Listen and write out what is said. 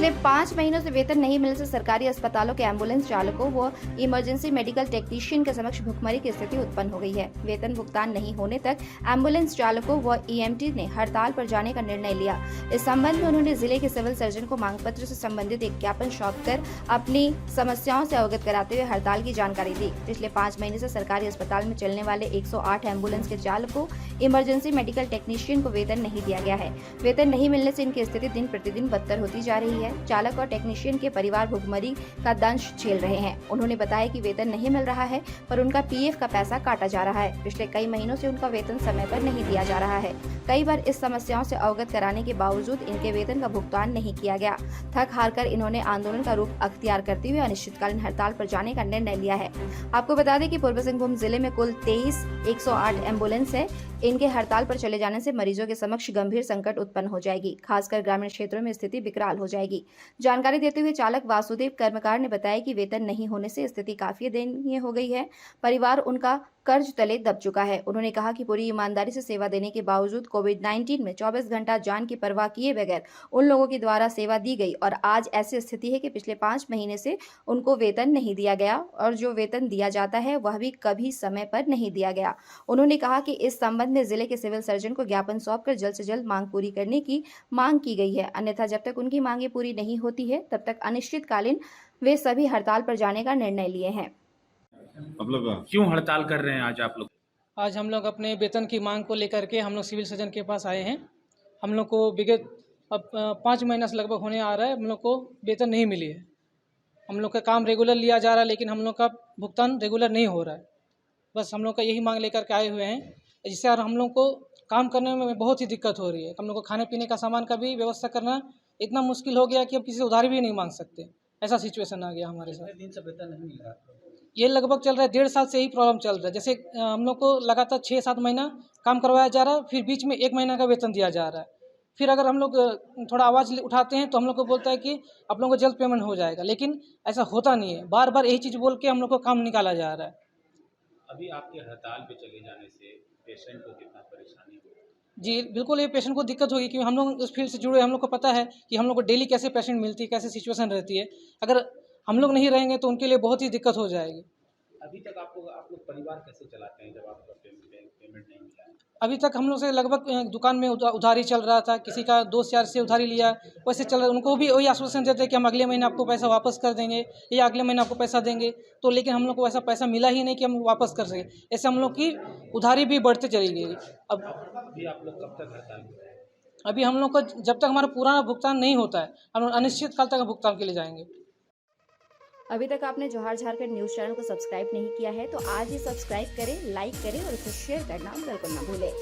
पिछले 5 महीनों से वेतन नहीं मिलने से सरकारी अस्पतालों के एम्बुलेंस चालकों व इमरजेंसी मेडिकल टेक्नीशियन के समक्ष भुखमरी की स्थिति उत्पन्न हो गई है। वेतन भुगतान नहीं होने तक एम्बुलेंस चालकों व ईएमटी ने हड़ताल पर जाने का निर्णय लिया। इस संबंध में उन्होंने जिले के सिविल सर्जन को मांग पत्र से संबंधित एक ज्ञापन सौंप कर अपनी समस्याओं से अवगत कराते हुए हड़ताल की जानकारी दी। पिछले 5 महीने से सरकारी अस्पताल में चलने वाले 108 एम्बुलेंस के चालकों, इमरजेंसी मेडिकल टेक्नीशियन को वेतन नहीं दिया गया है। वेतन नहीं मिलने से इनकी स्थिति दिन प्रतिदिन बदतर होती जा रही है। चालक और टेक्नीशियन के परिवार भुखमरी का दंश झेल रहे हैं। उन्होंने बताया कि वेतन नहीं मिल रहा है पर उनका पीएफ का पैसा काटा जा रहा है। पिछले कई महीनों से उनका वेतन समय पर नहीं दिया जा रहा है। कई बार इस समस्याओं से अवगत कराने के बावजूद इनके वेतन का भुगतान नहीं किया गया। थक हार कर इन्होंने आंदोलन का रूप अख्तियार करते हुए अनिश्चितकालीन हड़ताल पर जाने का निर्णय लिया है। आपको बता दें कि पूर्वी सिंहभूम जिले में कुल 23 108 एम्बुलेंस है। इनके हड़ताल पर चले जाने से मरीजों के समक्ष गंभीर संकट उत्पन्न हो जाएगी। खासकर ग्रामीण क्षेत्रों में स्थिति विकराल हो जाएगी। जानकारी देते हुए चालक वासुदेव कर्मकार ने बताया कि वेतन नहीं होने से स्थिति काफी दयनीय हो गई है। परिवार उनका कर्ज तले दब चुका है। उन्होंने कहा कि पूरी ईमानदारी से सेवा देने के बावजूद कोविड-19 में 24 घंटा जान की परवाह किए बगैर उन लोगों के द्वारा सेवा दी गई और आज ऐसी स्थिति है कि पिछले 5 महीने से उनको वेतन नहीं दिया गया और जो वेतन दिया जाता है वह भी कभी समय पर नहीं दिया गया। उन्होंने कहा कि इस संबंध में जिले के सिविल सर्जन को ज्ञापन सौंपकर जल्द से जल्द मांग पूरी करने की मांग की गई है। अन्यथा जब तक उनकी मांगे पूरी नहीं होती है तब तक अनिश्चितकालीन वे सभी हड़ताल पर जाने का निर्णय लिए हैं। आप लोग क्यों हड़ताल कर रहे हैं आज आप लोग? आज हम लोग अपने वेतन की मांग को लेकर के हम लोग सिविल सर्जन के पास आए हैं। हम लोग को विगत अब 5 महीना से लगभग होने आ रहा है, हम लोग को वेतन नहीं मिली है। हम लोग का काम रेगुलर लिया जा रहा है लेकिन हम लोग का भुगतान रेगुलर नहीं हो रहा है। बस हम लोग का यही मांग लेकर के आए हुए हैं, जिससे और हम लोग को काम करने में बहुत ही दिक्कत हो रही है। हम लोग को खाने पीने का सामान का भी व्यवस्था करना इतना मुश्किल हो गया कि अब किसी से उधारी भी नहीं मांग सकते। ऐसा सिचुएशन आ गया हमारे साथ। दिन से वेतन नहीं मिल रहा है। ये लगभग चल रहा है 1.5 साल से यही प्रॉब्लम चल रहा है। जैसे हम लोग को लगातार 6-7 महीना काम करवाया जा रहा है, फिर बीच में 1 महीना का वेतन दिया जा रहा है। फिर अगर हम लोग थोड़ा आवाज़ उठाते हैं तो हम लोग को बोलता है कि आप लोगों को जल्द पेमेंट हो जाएगा, लेकिन ऐसा होता नहीं है। बार बार यही चीज़ बोल के हम लोग को काम निकाला जा रहा है। अभी आपके हड़ताल पे चले जाने से पेशेंट को कितना परेशानी होगी? जी बिल्कुल, ये पेशेंट को दिक्कत होगी क्योंकि हम लोग उस फील्ड से जुड़े, हम लोग को पता है कि हम लोग को डेली कैसे पेशेंट मिलती है, कैसे सिचुएशन रहती है। अगर हम लोग नहीं रहेंगे तो उनके लिए बहुत ही दिक्कत हो जाएगी। अभी तक आप लोग परिवार कैसे चलाते हैं जब आपका पेमेंट नहीं मिला है? अभी तक हम लोग से लगभग दुकान में उधारी चल रहा था, किसी का दोस्त यार से उधारी लिया, वैसे चल रहा। उनको भी वही आश्वासन देते हैं कि हम अगले महीने आपको पैसा वापस कर देंगे या अगले महीने आपको पैसा देंगे, तो लेकिन हम लोग को ऐसा पैसा मिला ही नहीं कि हम वापस कर सकें। ऐसे हम लोग की उधारी भी बढ़ते चली गई। अब अभी आप लोग कब तक हड़ताल में रहेंगे? अभी हम लोग को जब तक हमारा पूरा भुगतान नहीं होता है, हम लोग अनिश्चित काल तक भुगतान के लिए जाएंगे। अभी तक आपने जोहार झारखंड न्यूज चैनल को सब्सक्राइब नहीं किया है तो आज ही सब्सक्राइब करें, लाइक करें और इसे शेयर करना बिल्कुल ना भूलें।